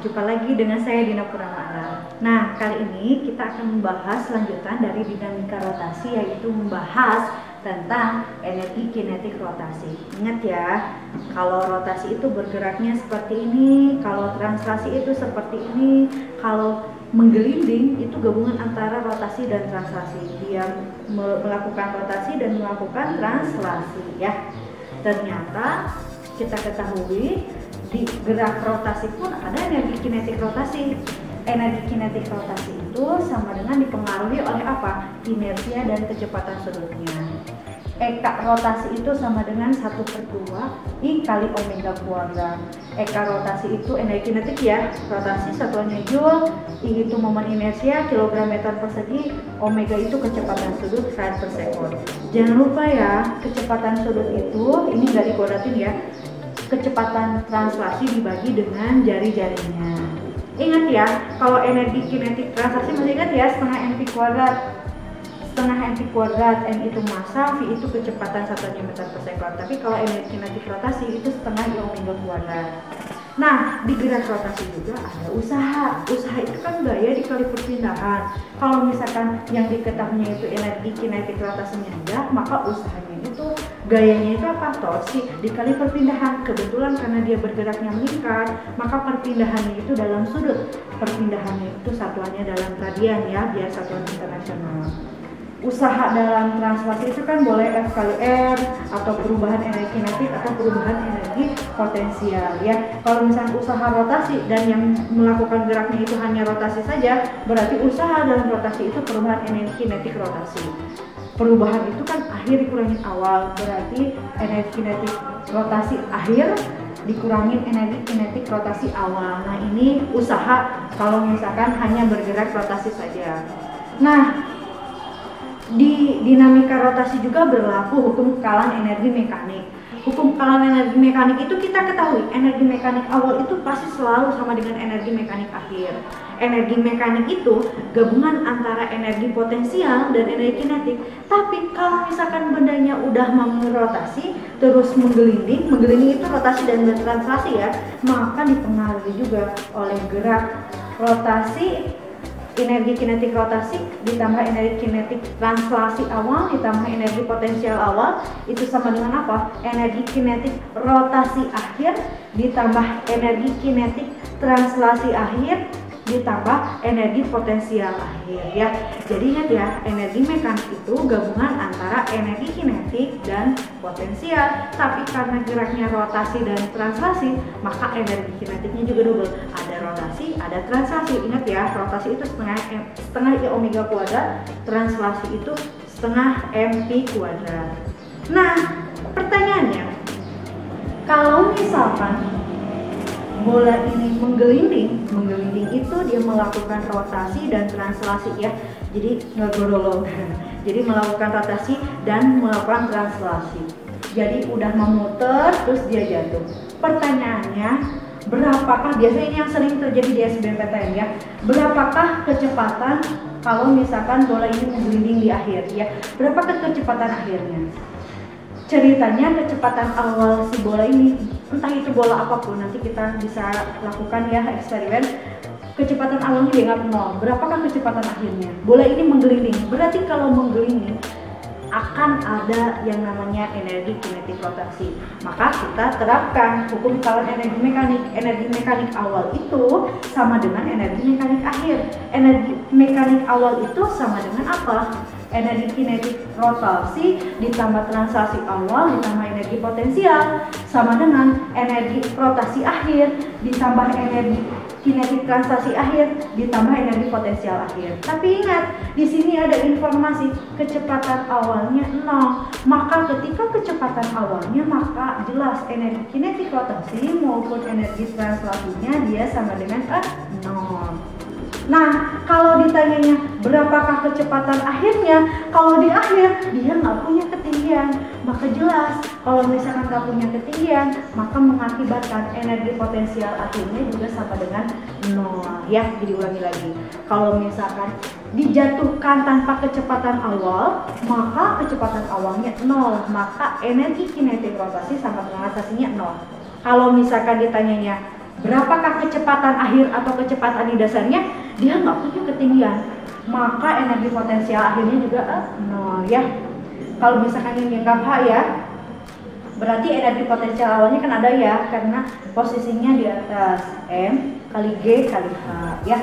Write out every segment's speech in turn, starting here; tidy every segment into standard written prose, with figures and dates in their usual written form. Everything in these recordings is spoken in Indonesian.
Jumpa lagi dengan saya Dina Purnama. Nah, kali ini kita akan membahas lanjutan dari dinamika rotasi, yaitu membahas tentang energi kinetik rotasi. Ingat ya, kalau rotasi itu bergeraknya seperti ini, kalau translasi itu seperti ini, kalau menggelinding itu gabungan antara rotasi dan translasi. Dia melakukan rotasi dan melakukan translasi ya. Ternyata kita ketahui di gerak rotasi pun ada energi kinetik rotasi. Energi kinetik rotasi itu sama dengan dipengaruhi oleh apa? Inersia dan kecepatan sudutnya. Eka rotasi itu sama dengan 1/2 I kali omega kuadrat. Eka rotasi itu energi kinetik ya, rotasi satuannya joule, I itu momen inersia, kilogram meter persegi, omega itu kecepatan sudut rad per sekund. Jangan lupa ya, kecepatan sudut itu, ini nggak dikuadratin ya, kecepatan translasi dibagi dengan jari-jarinya. Ingat ya, kalau energi kinetik translasi masih ingat ya, setengah mv kuadrat. Setengah mv kuadrat, m itu massa, v itu kecepatan satuannya meter per sekund. Tapi kalau energi kinetik rotasi itu setengah I omega kuadrat. Nah, di gerak rotasi juga ada usaha. Usaha itu kan gaya dikali perpindahan. Kalau misalkan yang diketahuinya itu energi kinetik rotasinya enggak, maka usahanya itu gayanya itu apa? Torsi dikali perpindahan. Kebetulan karena dia bergeraknya melingkar, maka perpindahannya itu dalam sudut. Perpindahannya itu satuannya dalam radian ya, biar satuan internasional. Usaha dalam translasi itu kan boleh F kali R, atau perubahan energi kinetik atau perubahan energi potensial ya. Kalau misalnya usaha rotasi dan yang melakukan geraknya itu hanya rotasi saja, berarti usaha dalam rotasi itu perubahan energi kinetik rotasi. Perubahan itu kan akhir dikurangin awal, berarti energi kinetik rotasi akhir dikurangin energi kinetik rotasi awal. Nah, ini usaha kalau misalkan hanya bergerak rotasi saja. Nah, di dinamika rotasi juga berlaku hukum kekalan energi mekanik. Hukum kekalan energi mekanik itu kita ketahui, energi mekanik awal itu pasti selalu sama dengan energi mekanik akhir. Energi mekanik itu gabungan antara energi potensial dan energi kinetik. Tapi kalau misalkan bendanya udah merotasi terus menggelinding itu rotasi dan translasi ya, maka dipengaruhi juga oleh gerak rotasi, energi kinetik rotasi ditambah energi kinetik translasi awal ditambah energi potensial awal itu sama dengan apa? Energi kinetik rotasi akhir ditambah energi kinetik translasi akhir ditambah energi potensial akhir ya. Jadi ingat ya, energi mekanik itu gabungan antara energi kinetik dan potensial. Tapi karena geraknya rotasi dan translasi, maka energi kinetiknya juga double. Ada rotasi, ada translasi. Ingat ya, rotasi itu setengah I omega kuadrat, translasi itu setengah mv kuadrat. Nah, pertanyaannya, kalau misalkan bola ini menggelinding itu dia melakukan rotasi dan translasi ya, jadi nggak gorolong. Jadi melakukan rotasi dan melakukan translasi. Jadi udah memutar terus dia jatuh. Pertanyaannya, berapakah biasanya ini yang sering terjadi di SBMPTN ya? Berapakah kecepatan kalau misalkan bola ini menggelinding di akhir ya? Berapakah kecepatan akhirnya? Ceritanya kecepatan awal si bola ini, entah itu bola apapun, nanti kita bisa lakukan ya eksperimen. Kecepatan awalnya dia nggak 0. Berapakah kecepatan akhirnya? Bola ini menggelinding. Berarti kalau menggelinding akan ada yang namanya energi kinetik rotasi. Maka kita terapkan hukum kekalan energi mekanik. Energi mekanik awal itu sama dengan energi mekanik akhir. Energi mekanik awal itu sama dengan apa? Energi kinetik rotasi ditambah translasi awal ditambah energi potensial sama dengan energi rotasi akhir ditambah energi kinetik translasi akhir ditambah energi potensial akhir. Tapi ingat, di sini ada informasi kecepatan awalnya 0. Maka ketika kecepatan awalnya, maka jelas energi kinetik rotasi maupun energi translasinya dia sama dengan 0. Nah, kalau ditanyanya berapakah kecepatan akhirnya, kalau di akhir dia nggak punya ketinggian, maka jelas kalau misalkan nggak punya ketinggian, maka mengakibatkan energi potensial akhirnya juga sama dengan 0 ya. Jadi ulangi lagi, kalau misalkan dijatuhkan tanpa kecepatan awal, maka kecepatan awalnya 0, maka energi kinetik rotasi sama dengan rotasinya 0. Kalau misalkan ditanyanya berapakah kecepatan akhir atau kecepatan di dasarnya, dia nggak punya ketinggian, maka energi potensial akhirnya juga nol ya. Kalau misalkan ini anggap H ya, berarti energi potensial awalnya kan ada ya, karena posisinya di atas M kali G kali H ya,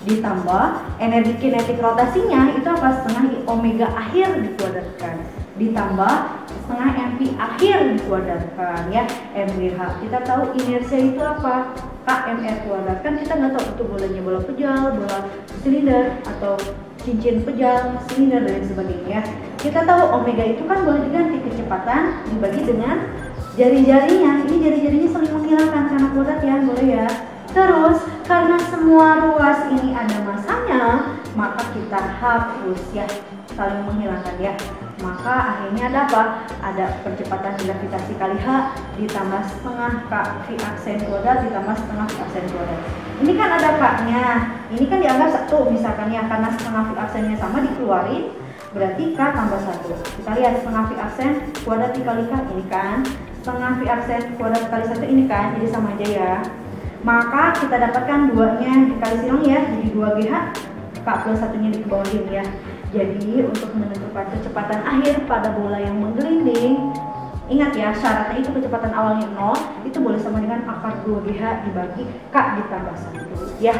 ditambah energi kinetik rotasinya itu apa, setengah omega akhir dikuadratkan, ditambah setengah MP akhir dikuadratkan ya, MGH. Kita tahu inersia itu apa, KMR kuadrat, kan kita nggak tahu itu bolanya bola pejal, bola silinder, atau cincin pejal, silinder, dan sebagainya. Kita tahu omega itu kan boleh diganti kecepatan dibagi dengan jari-jarinya. Ini jari-jarinya saling menghilangkan karena kuadrat ya, boleh ya. Terus karena semua ruas ini ada masanya, maka kita hapus ya, saling menghilangkan ya. Maka akhirnya ada apa? Ada percepatan gravitasi kali H ditambah setengah K V aksen kuadrat ditambah setengah V aksen kuadrat. Ini kan ada K-nya, ini kan dianggap satu misalkan ya, karena setengah V aksennya sama dikeluarin, berarti K tambah 1. Kita lihat setengah V aksen kuadrat dikali K, ini kan setengah V aksen kuadrat kali 1 ini kan, jadi sama aja ya. Maka kita dapatkan 2-nya dikali silang ya, jadi 2GH, K plus 1-nya dikebawahin ya. Jadi untuk menentukan kecepatan akhir pada bola yang menggelinding, ingat ya, syaratnya itu kecepatan awalnya 0, itu boleh sama dengan akar 2GH dibagi K ditambah 1 ya.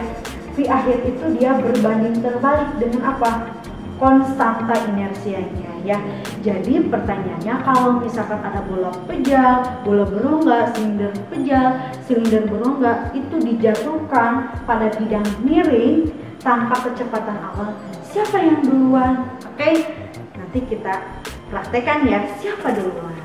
V akhir itu dia berbanding terbalik dengan apa? Konstanta inersianya ya. Jadi pertanyaannya, kalau misalkan ada bola pejal, bola berongga, silinder berongga itu dijatuhkan pada bidang miring tanpa kecepatan awal, siapa yang duluan? Oke, nanti kita praktekkan ya, siapa duluan.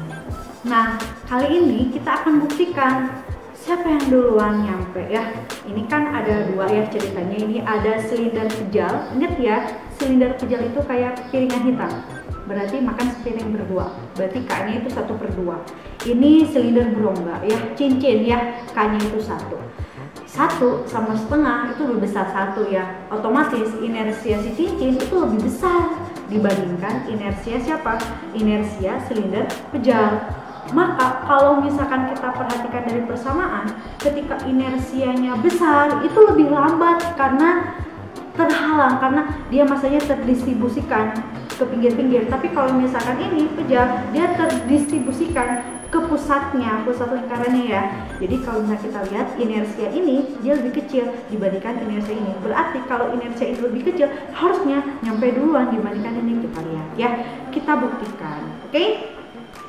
Nah, kali ini kita akan buktikan siapa yang duluan nyampe ya. Ini kan ada dua ya ceritanya. Ini ada silinder pejal. Ingat ya, silinder pejal itu kayak piringan hitam, berarti makan sepiring berdua, berarti K-nya itu 1/2. Ini silinder berongga ya, cincin ya, K-nya itu 1 sama setengah itu lebih besar 1 ya. Otomatis inersia si cincin itu lebih besar dibandingkan inersia siapa? Inersia silinder pejal. Maka kalau misalkan kita perhatikan dari persamaan, ketika inersianya besar itu lebih lambat karena terhalang, karena dia masanya terdistribusikan ke pinggir-pinggir. Tapi kalau misalkan ini pejal, dia terdistribusikan ke pusatnya, pusat lingkarannya ya. Jadi kalau misalnya kita lihat inersia ini dia lebih kecil dibandingkan inersia ini. Berarti kalau inersia ini lebih kecil, harusnya nyampe duluan dibandingkan ini. Kita lihat ya, kita buktikan. Oke?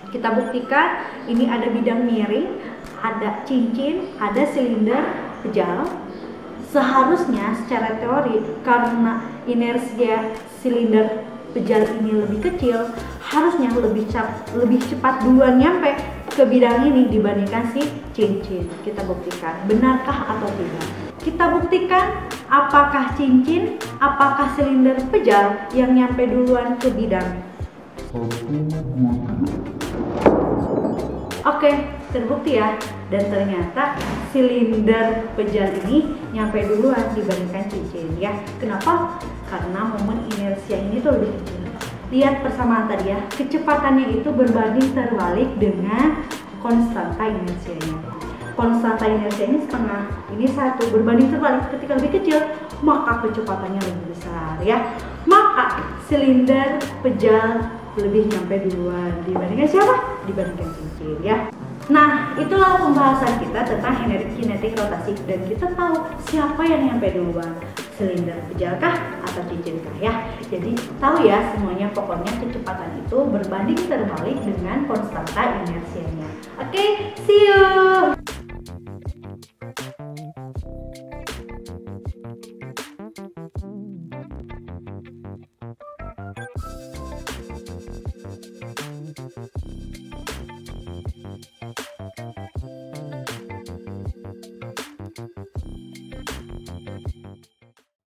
Kita buktikan, ini ada bidang miring, ada cincin, ada silinder pejal. Seharusnya secara teori, karena inersia silinder pejal ini lebih kecil, harusnya lebih cepat duluan nyampe ke bidang ini dibandingkan si cincin. Kita buktikan, benarkah atau tidak? Kita buktikan apakah cincin, apakah silinder pejal yang nyampe duluan ke bidang. Oke, terbukti ya. Dan ternyata silinder pejal ini nyampe duluan dibandingkan cincin ya. Kenapa? Karena momen inersia ini tuh lebih kecil. Lihat persamaan tadi ya, kecepatannya itu berbanding terbalik dengan konstanta inersianya. Konstanta inersianya setengah, ini 1, berbanding terbalik. Ketika lebih kecil, maka kecepatannya lebih besar ya. Maka silinder pejal lebih nyampe duluan dibandingkan siapa? Dibandingkan cincin ya. Nah, itulah pembahasan kita tentang energi kinetik rotasi, dan kita tahu siapa yang nyampe duluan, silinder pejalkah atau cincinкah ya. Jadi tahu ya semuanya, pokoknya kecepatan itu berbanding terbalik dengan konstanta inersianya. Oke, see you.